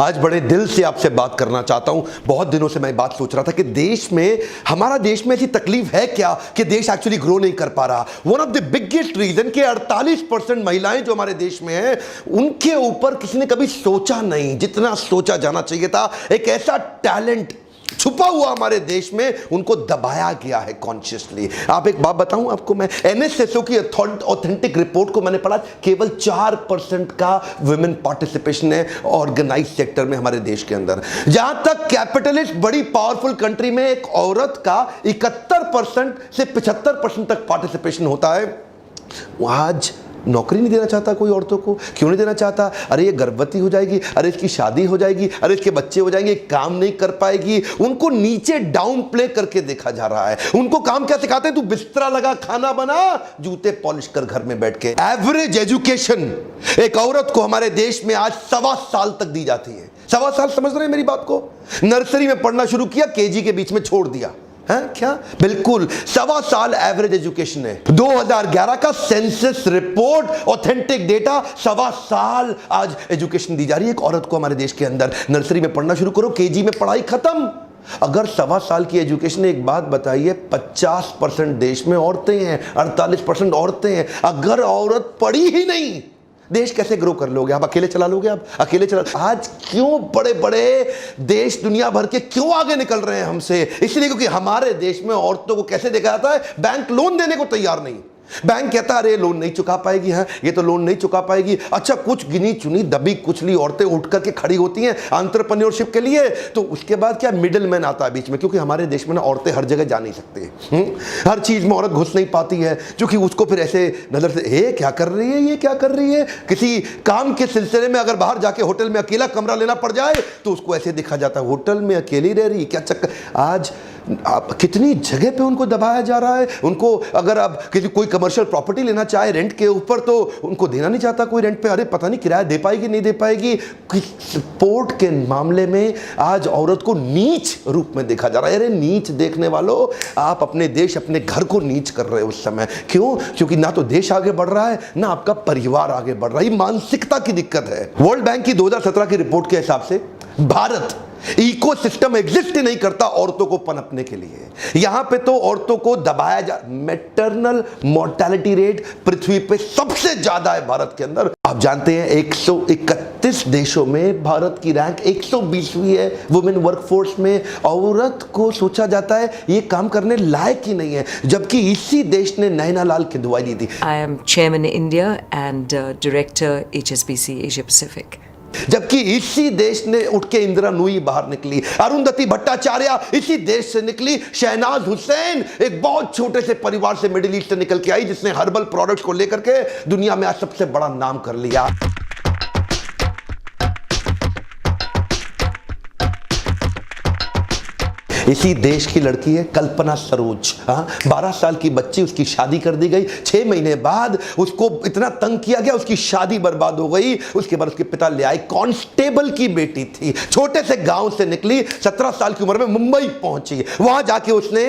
आज बड़े दिल से आपसे बात करना चाहता हूं। बहुत दिनों से मैं बात सोच रहा था कि देश में, हमारा देश में ऐसी तकलीफ है क्या कि देश एक्चुअली ग्रो नहीं कर पा रहा। One of the biggest reason कि 48% महिलाएं जो हमारे देश में हैं, उनके ऊपर किसी ने कभी सोचा नहीं जितना सोचा जाना चाहिए था। एक ऐसा टैलेंट छुपा हुआ हमारे देश में, उनको दबाया गया है कॉन्शियसली। आप एक बात बताऊं आपको, मैं एनएसएसओ की ऑथेंटिक रिपोर्ट को मैंने पढ़ा, केवल 4% का वुमेन पार्टिसिपेशन है ऑर्गेनाइज सेक्टर में हमारे देश के अंदर। जहां तक कैपिटलिस्ट बड़ी पावरफुल कंट्री में एक औरत का 71% से 75% तक पार्टिसिपेशन होता है, आज नौकरी नहीं देना चाहता कोई औरतों को। क्यों नहीं देना चाहता? अरे ये गर्भवती हो जाएगी, अरे इसकी शादी हो जाएगी, अरे इसके बच्चे हो जाएंगे, काम नहीं कर पाएगी। उनको नीचे डाउन प्ले करके देखा जा रहा है। उनको काम क्या सिखाते हैं? तू बिस्तरा लगा, खाना बना, जूते पॉलिश कर घर में बैठ के। एवरेज एजुकेशन एक औरत को हमारे देश में आज 1.25 साल तक दी जाती है। 1.25 साल, समझ रहे हैं मेरी बात को? नर्सरी में पढ़ना शुरू किया, केजी के बीच में छोड़ दिया है क्या? बिल्कुल 1.25 साल एवरेज एजुकेशन है। 2011 का सेंसस रिपोर्ट, ऑथेंटिक डेटा, 1.25 साल आज एजुकेशन दी जा रही है एक औरत को हमारे देश के अंदर। नर्सरी में पढ़ना शुरू करो, केजी में पढ़ाई खत्म। अगर 1.25 साल की एजुकेशन, एक बात बताइए, 50% देश में औरतें हैं, 48% औरतें हैं। अगर औरत पढ़ी ही नहीं, देश कैसे ग्रो कर लोगे? आप अकेले चला लोगे? आप अकेले चला। आज क्यों बड़े बड़े देश दुनिया भर के क्यों आगे निकल रहे हैं हमसे? इसलिए क्योंकि हमारे देश में औरतों को कैसे देखा जाता है? बैंक लोन देने को तैयार नहीं। बैंक कहता है अरे लोन नहीं चुका पाएगी, है ये तो लोन नहीं चुका पाएगी। अच्छा, कुछ गिनी चुनी दबी कुचली औरतें उठ करके खड़ी होती हैं एंटरप्रेन्योरशिप के लिए, तो उसके बाद क्या, मिडिल मैन आता है बीच में। क्योंकि हमारे देश में ना औरतें हर जगह जा नहीं सकती, हर चीज में औरत घुस नहीं पाती है, क्योंकि उसको फिर ऐसे नजर से, ये क्या कर रही है, ये क्या कर रही है। किसी काम के सिलसिले में अगर बाहर जाके होटल में अकेला कमरा लेना पड़ जाए तो उसको ऐसे देखा जाता है, होटल में अकेली रह रही, क्या चक्कर। आज आप कितनी जगह पे उनको दबाया जा रहा है। उनको अगर आप किसी कोई कमर्शियल प्रॉपर्टी लेना चाहे रेंट के ऊपर, तो उनको देना नहीं चाहता कोई रेंट पे। अरे पता नहीं किराया दे पाएगी नहीं दे पाएगी। सपोर्ट के मामले में आज औरत को नीच रूप में देखा जा रहा है। अरे नीच देखने वालों, आप अपने देश, अपने घर को नीच कर रहे हो उस समय। क्यों? क्योंकि ना तो देश आगे बढ़ रहा है, ना आपका परिवार आगे बढ़ रहा है। मानसिकता की दिक्कत है। वर्ल्ड बैंक की 2017 की रिपोर्ट के हिसाब से भारत इकोसिस्टम एग्जिस्ट ही नहीं करता औरतों को पनपने के लिए। यहां पे तो औरतों को दबाया जा। मैटरनल मोर्टेलिटी रेट पृथ्वी पे सबसे ज्यादा है भारत के अंदर। आप जानते हैं 131 देशों में भारत की रैंक 120वीं है वुमेन वर्कफोर्स में। औरत को सोचा जाता है ये काम करने लायक ही नहीं है, जबकि इसी देश ने नैना लाल की दुआई दी थी। I am Chairman India and Director HSBC Asia Pacific. जबकि इसी देश ने उठ के इंदिरा नूई बाहर निकली, अरुंधति भट्टाचार्य इसी देश से निकली, शहनाज हुसैन एक बहुत छोटे से परिवार से मिडिल ईस्ट से निकल के आई, जिसने हर्बल प्रोडक्ट्स को लेकर के दुनिया में आज सबसे बड़ा नाम कर लिया। इसी देश की लड़की है कल्पना सरोज। 12 साल की बच्ची, उसकी शादी कर दी गई। 6 महीने बाद उसको इतना तंग किया गया, उसकी शादी बर्बाद हो गई। उसके बाद उसके पिता ले आए। कांस्टेबल की बेटी थी, छोटे से गांव से निकली, 17 साल की उम्र में मुंबई पहुंची। वहां जाके उसने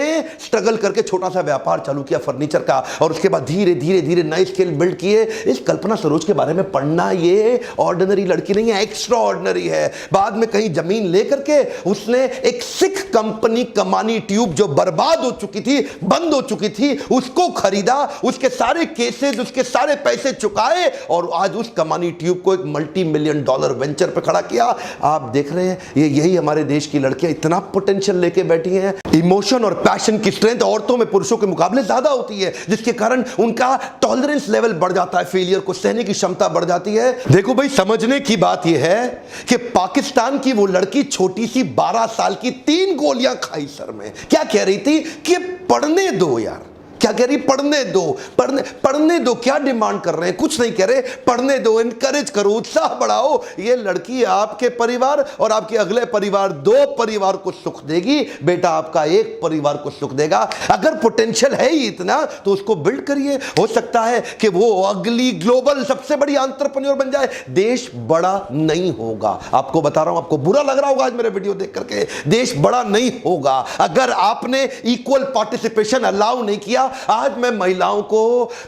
स्ट्रगल करके छोटा सा व्यापार चालू किया फर्नीचर का, और उसके बाद धीरे धीरे धीरे नए स्किल बिल्ड किए। इस कल्पना सरोज के बारे में पढ़ना, ये ऑर्डिनरी लड़की नहीं है, एक्स्ट्रा ऑर्डिनरी है। बाद में कहीं जमीन लेकर के उसने एक सिख कंपनी कमानी ट्यूब जो बर्बाद हो चुकी थी, बंद हो चुकी थी, उसको खरीदा, उसके सारे केसेस, उसके सारे पैसे चुकाए, और आज उस कमानी ट्यूब को एक $multi-million वेंचर पे खड़ा किया। आप देख रहे हैं, ये यही हमारे देश की लड़कियां इतना पोटेंशियल लेके बैठी हैं। इमोशन और पैशन की स्ट्रेंथ औरतों में पुरुषों के मुकाबले ज्यादा होती है, जिसके कारण उनका टॉलरेंस लेवल बढ़ जाता है, फेलियर को सहने की क्षमता बढ़ जाती है। देखो भाई, समझने की बात यह है कि पाकिस्तान की वो लड़की छोटी सी 12 साल की 3 गोलियां खाई सर में। क्या कह रही थी कि पढ़ने दो यार, क्या कह रही? पढ़ने दो, पढ़ने दो। क्या डिमांड कर रहे हैं? कुछ नहीं कह रहे, पढ़ने दो, इनकरेज करो, उत्साह बढ़ाओ। ये लड़की आपके परिवार और आपके अगले परिवार, 2 परिवार को सुख देगी। बेटा आपका एक परिवार को सुख देगा। अगर पोटेंशियल है ही इतना तो उसको बिल्ड करिए। हो सकता है कि वो अगली ग्लोबल सबसे बड़ी एंटरप्रेन्योर बन जाए। देश बड़ा नहीं होगा, आपको बता रहा हूं। आपको बुरा लग रहा होगा आज मेरे वीडियो देख करके, देश बड़ा नहीं होगा अगर आपने इक्वल पार्टिसिपेशन अलाउ नहीं किया। आज मैं महिलाओं को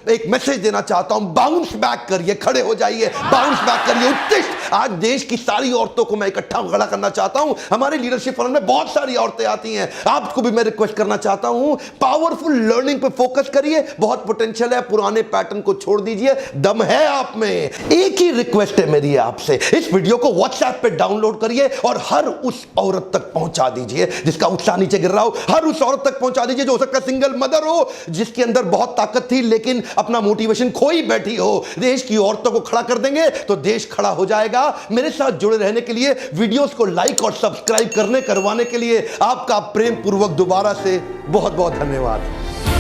एक मैसेज देना चाहता हूं, बाउंस बैक करिए, खड़े हो जाइए, बाउंस बैक करिए, उत्तिष्ठ आज देश की सारी औरतों को मैं इकट्ठा खड़ा करना चाहता हूं। हमारे लीडरशिप फोरम में बहुत सारी औरतें आती हैं, आपको भी मैं रिक्वेस्ट करना चाहता हूं, पावरफुल लर्निंग पे फोकस करिए, बहुत पोटेंशियल है, पुराने पैटर्न को छोड़ दीजिए, दम है आप में। एक ही रिक्वेस्ट है मेरी आपसे, इस वीडियो को व्हाट्सएप पे डाउनलोड करिए और हर उस औरत तक पहुंचा दीजिए जिसका उत्साह नीचे गिर रहा हो, हर उस औरत तक पहुंचा दीजिए जो हो सकता है सिंगल मदर हो, जिसके अंदर बहुत ताकत थी लेकिन अपना मोटिवेशन खोई बैठी हो। देश की औरतों को खड़ा कर देंगे तो देश खड़ा हो जाएगा। मेरे साथ जुड़े रहने के लिए, वीडियोस को लाइक और सब्सक्राइब करवाने के लिए आपका प्रेम पूर्वक दोबारा से बहुत बहुत धन्यवाद।